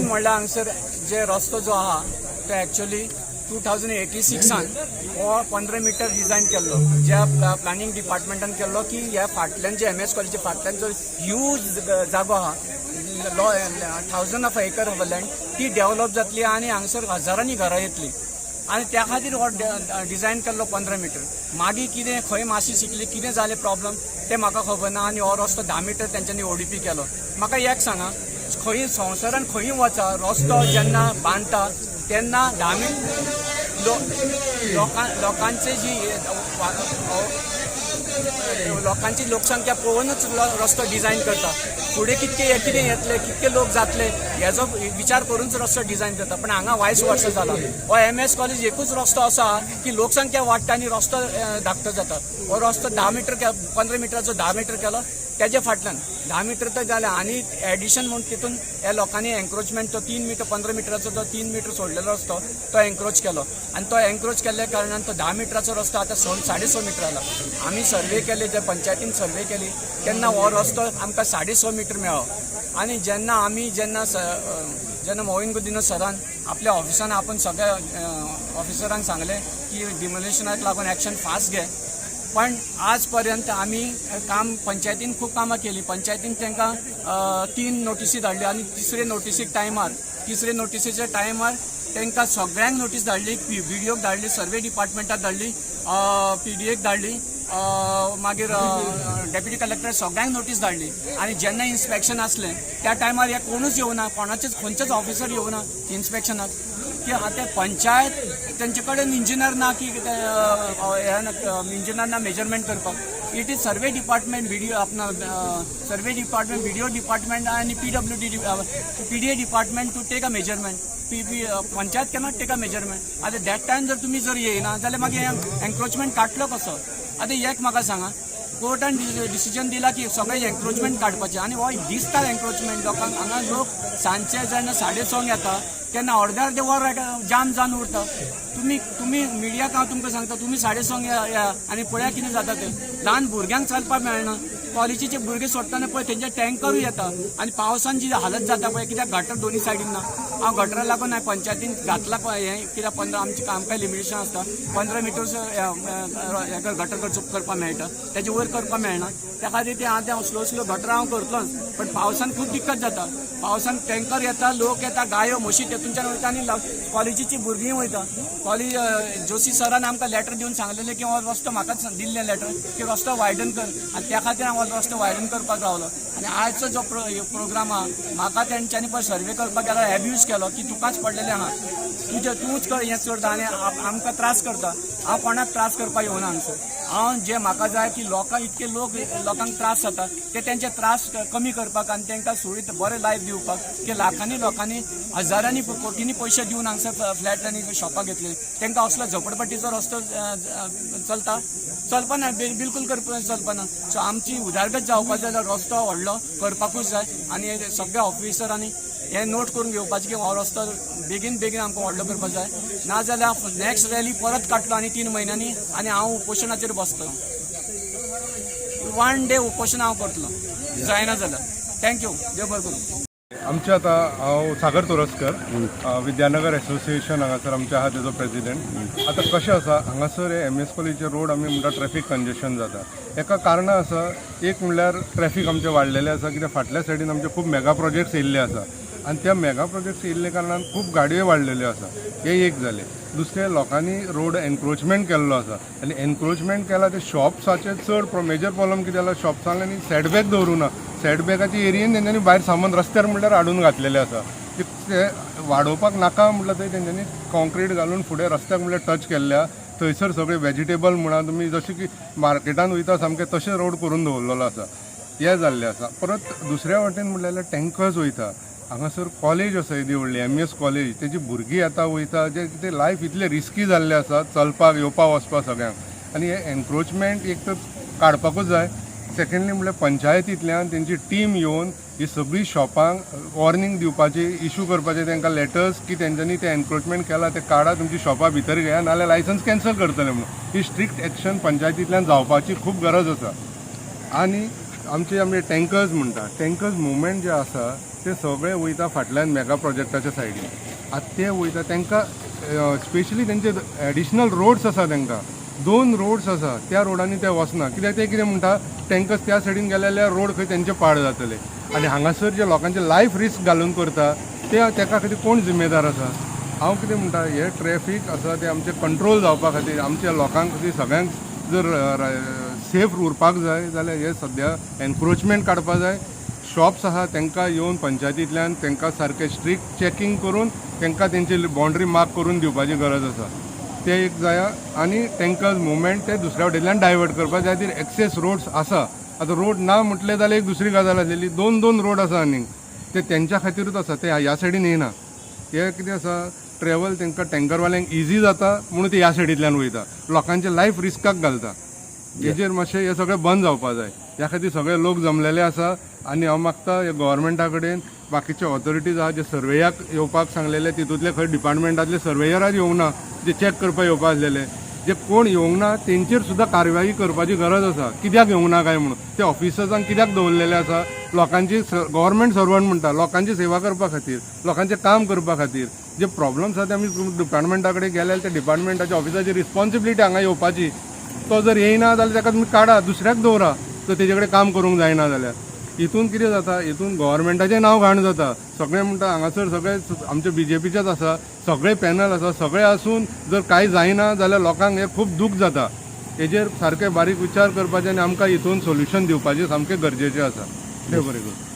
Main म्हणल्यार हांगसर जे रस्तो जो आहा तो एक्चुअली 2086 हो 15 मीटर डिझायन केल्लो, ज्या प्लॅनिंग डिपार्टमेंटान केल्लो की ह्या फाटल्यान जे MS कॉलेजी फाटल्यान जो ह्यूज जागो आहा 1000 ऑफ एकर ऑफ लँड ती डेव्हलप जातली आणि हांगसर हजारांनी घरां येतली आणि त्या खातीर हो डिझायन केल्लो 15 मीटर. मागीर कितें खंय माशी शिकली कितें जालें प्रॉब्लम तें म्हाका खबर ना आनी हो रस्तो 10 मीटर तेंच्यांनी ODP केलो. म्हाका एक सांगा, खंय संवसारान खंय वचा रस्तो जेन्ना बांदता तेन्ना 10 लोकांचे जी लोकांची लोकसंख्या पळोवनच रस्तो डिझायन करता. फुडें कितके येतले कितके लोक जातले हेजो विचार करूनच रस्तो डिझायन करता. पण हांगा वायस वर्सा जाला. हो MS कॉलेज एकूच रस्तो असो आहा की लोकसंख्या वाडटा आनी रस्तो धाकटो जाता. हो रस्तो 10 मीटर 15 मिटराचो 10 मीटर केलो, त्याच्या फाटल्यान 10 मीटर तर जालें आनी एडिशन म्हणून तितून ह्या लोकांनी एन्क्रोचमेंट तो 3 मीटर 15 मिटराचो तो 3 मीटर सोडलेलो रस्तो तो एन्क्रोच केलो आनी तो एन्क्रोच केल्ल्या कारणान तो 10 मिटराचो रस्तो आतां 6.5 मीटर जाला. आमी सर्वे केले, जे पंचायतीन सर्वे केली तेन्ना हो रस्तो आमकां 6.5 मीटर मेळ्ळो. आनी जेन्ना मोहीन गुदिनो सरान आपल्या ऑफिसान आपण सगळ्या ऑफिसरांक सांगले की डिमोलेशनाक लागून एक्शन फास्ट घे. पण आज पर्यंत आम्ही काम पंचायतीन खूप कामां केली. पंचायतीन तांकां 3 नोटिसी धाडली आणि तिसरे नोटिसीच्या टायमार तांकां सगळ्यांक नोटीस धाडली. VDOक धाडली, सर्वे डिपार्टमेंटाक धाडली, PDAक धाडली, मागीर डेप्युटी कलेक्टर सगळ्यांक नोटीस धाडली. आणि जेन्ना इन्स्पेक्शन असलें त्या टायमार हे कोणूच येवना, खंयचेच ऑफिसर येवना इन्स्पेक्शनाक. की आतां पंचायत तेंचे कडेन इंजिनियर ना की इंजिनियर ना मेजरमेंट करपाक. It is survey department, survey department, VDO department आणि PDA department to take a measurement. Panchayat cannot take a measurement. आतां दॅट टायम जर तुमी जर येयना जाल्यार मागीर एन्क्रोचमेंट काडटलो कसो. आतां एक म्हाका सांगा, कोर्टान डिसिजन दिला की सगळे एन्क्रोचमेंट काडपाचें आनी हो दिसता एन्क्रोचमेंट लोकांक. हांगा लोक सांजचे जेन्ना 6:30 येता तेन्ना अर्दे वर जाम जावन उरता. तुम्ही मिडियाक हांव तुमकां सांगता, तुम्ही 6:30 या आनी पळया कितें जाता तें. ल्हान भुरग्यांक चलपाक मेळना. कॉलेजीचे भुरगे सोडटाना पळय तेंचे टँकरूय येता आनी पावसान जी हालत जाता पळय, कित्याक गटर दोनी सायडीन ना. हांव गटरा लागून हांवें पंचायतीन घातला हें, कित्याक आमकां लिमिटेशन आसता 15 मिटर गटर करपाक मेळटा, तेजे वयर करपाक मेळना. त्या खातीर तें आतां स्लो गटर हांव करतलोच. पण पावसान खूब दिक्कत जाता. पावसान टँकर येता, लोक येता, गायो म्हशी तेतूनच्यान वयता आनी कॉलेजीची भुरगीं वयता. कॉलेज जोशी सरान आमकां लेटर दिवन सांगलेलें की हो रस्तो म्हाकाच दिल्लें लेटर की रस्तो वायडन कर. आनी त्या खातीर हांव रस्तो वायडन करपाक रावलो. आनी आयचो जो प्रोग्राम आहा म्हाका तेंच्यांनी पळय सर्वे करपाक गेल्यार एब्यूज केलो की तुकाच पडलेलें आहा, तूंच हें करता आनी आमकां त्रास करता. हांव कोणाक त्रास करपाक येवना हांगसर. हांव जे म्हाका जाय की इतके लोकांक त्रास जाता ते तेंचे त्रास कमी करपाक आनी तांकां सुविधा बरें लायफ दिवपाक. की लोकांनी हजारांनी कोटींनी पयशे दिवन हांगसर फ्लॅट आनी शॉपां घेतले. तांकां असलो झोपडपट्टीचो रस्तो चलपाना, बिलकुल चलपाना. सो आमची उदारगत जावपाक जाय जाल्यार रस्तो व्हडलो करपाकूच जाय. आनी सगळ्या ऑफिसरांनी हें नोट करून घेवपाचें की हो रस्तो बेगीन आमकां व्हडलो करपाक जाय. नाजाल्यार नेक्स्ट रॅली परत काडटलो आनी 3 म्हयन्यांनी आनी हांव उपोशनाचेर बसतलो. 1 डे उपोशण हांव करतलो जायना जाल्यार. थँक्यू, देव बरें करूं. आमचे आतां हांव सागर तोरसकर, विद्यानगर एसोसिएशन हांगासर आमचे आहा तेजो प्रेसिडेंट. आतां कशें आसा, हांगासर MS कॉलेजीचे रोड आमी म्हणटा ट्रॅफिक कंजेशन जाता. हेका कारणां आसा. एक म्हणल्यार ट्रॅफिक आमचें वाडलेलें आसा, कित्याक फाटल्या सायडीन आमचे खूब मेगा प्रोजेक्ट्स येयल्ले आसा आनी त्या मेगा प्रोजेक्ट्स येयल्ले कारणान खूब गाडयो वाडलेल्यो आसा. हे एक जालें. दुसरें, लोकांनी रोड एन्क्रोचमेंट केल्लो आसा आनी एन्क्रोचमेंट केला ते शॉप्साचे चड मेजर प्रॉब्लम कितें जाला, शॉप्सांनी सेटबॅक दवरुना. सेटबॅकाच्या एरियेन तेंच्यांनी भायर सामान रस्त्यार म्हणल्यार हाडून घातलेलें आसा. ते वाडोवपाक नाका म्हटल्यार थंय तेंच्यांनी कॉन्क्रीट घालून फुडें रस्त्याक म्हणल्यार टच केल्ल्या. थंयसर सगळे वेजिटेबल म्हणा तुमी जशें की मार्केटान वयता सामकें तशें रोड करून दवरलेलो आसा. हें जाल्लें आसा. परत दुसऱ्या वाटेन म्हणल्यार टँकर्स वयता. हांगासर कॉलेज आसा येदी व्हडली MS कॉलेज, तेजी भुरगीं येता वयता, जे कितें लायफ इतलें रिस्की जाल्लें आसा चलपाक येवपाक वचपाक सगळ्यांक. आनी हे एन्क्रोचमेंट एक तर काडपाकूच जाय. सेकंडली म्हणल्यार पंचायतींतल्यान तेंची टीम येवन ही सगळीं शॉपांक वॉर्निंग दिवपाची, इशू करपाचे तांकां लेटर्स की तेंच्यांनी ते एन्क्रोचमेंट केला ते काडा, तुमची शॉपां भितर घेया नाल्यार लायसन्स कॅन्सल करतले म्हणून. ही स्ट्रिक्ट एक्शन पंचायतींतल्यान जावपाची खूब गरज आसा. आनी आमचे टँकर्स म्हणटा, टँकर्स मुवमेंट जे आसा ते सगळे वयता फाटल्यान मेगा प्रोजेक्टाच्या सायडीन. आतां ते वयता तांकां स्पेशली तेंचे एडिशनल रोड्स आसा, तांकां 2 रोड्स आसा, त्या रोडांनी ते वचना. कित्याक ते कितें म्हणटा, तांकां त्या सायडीन गेले जाल्यार रोड खंय तेंचे पाड जातले. आनी हांगासर जे लोकांचे लायफ रिस्क घालून करता ते ताका खातीर कोण जिम्मेदार आसा? हांव कितें म्हणटा, हे ट्रॅफीक आसा ते आमचे कंट्रोल जावपा खातीर, आमच्या लोकांक खातीर सगळ्यांक जर सेफ उरपाक जाय जाल्यार हे सद्या एनक्रोचमेंट काडपा जाय. शॉप्स आहा तांकां येवन पंचायतींतल्यान तांकां सारकें स्ट्रिक्ट चॅकींग करून तांकां तेंची बाउंड्री मार्क करून दिवपाची गरज आसा. ते एक जाया. आनी तांकां मुवमेंट ते दुसऱ्या वटेनल्यान डायवर्ट करपा जाय. खातीर एक्सेस रोड्स आसा. आतां रोड ना म्हटले जाल्यार एक दुसरी गजाल आसलेली, 2 रोड आसा आनीक ते तेंच्या खातीरूच आसा. ते ह्या सायडीन येना. हे कितें आसा, ट्रॅवल तांकां टँकरवाल्यांक इजी जाता म्हणून ते ह्या सायडींतल्यान वयता, लोकांचे लायफ रिस्काक घालता. हेजेर मातशें हे सगळें बंद जावपा जाय. ह्या खातीर सगळे लोक जमलेले आसा. आनी हांव मागता हे गव्हर्मेंटा कडेन, बाकीचे ऑथॉरिटीज आहा जे सर्वेयाक येवपाक सांगलेले, तितूंतले खंय डिपार्टमेंटांतले सर्वेयराज येवंक ना, जे चॅक करपाक येवपा आसलेले, जे कोण येवंक ना तेंचेर सुद्दां कारवाई करपाची गरज आसा. कित्याक येवंक ना काय म्हणून ते ऑफिसर्सांक कित्याक दवरलेले आसा? लोकांची गव्हर्मेंट सर्वंट म्हणटा, लोकांची सेवा करपा खातीर, लोकांचें काम करपा खातीर. जे प्रॉब्लम्स आसा ते आमी डिपार्टमेंटा कडेन गेल्यार ते डिपार्टमेंटाच्या ऑफिसाची रिस्पॉन्सिबिलिटी हांगा येवपाची. तो जर येयना जाल्यार ताका तुमी काडा, दुसऱ्याक दवरा जर तेजे कडेन काम करूंक जायना जाल्यार. हितून कितें जाता, हितून गव्हर्मेंटाचें नांव घाण जाता. सगळें म्हणटा हांगासर सगळे आमचे BJPचेच आसा, सगळे पॅनल आसा, सगळे आसून जर कांय जायना जाल्यार लोकांक हे खूब दूख जाता. हेजेर सारके बारीक विचार करपाचे आनी आमकां हितून सोल्युशन दिवपाचें सामकें गरजेचें आसा. देव बरें करूं.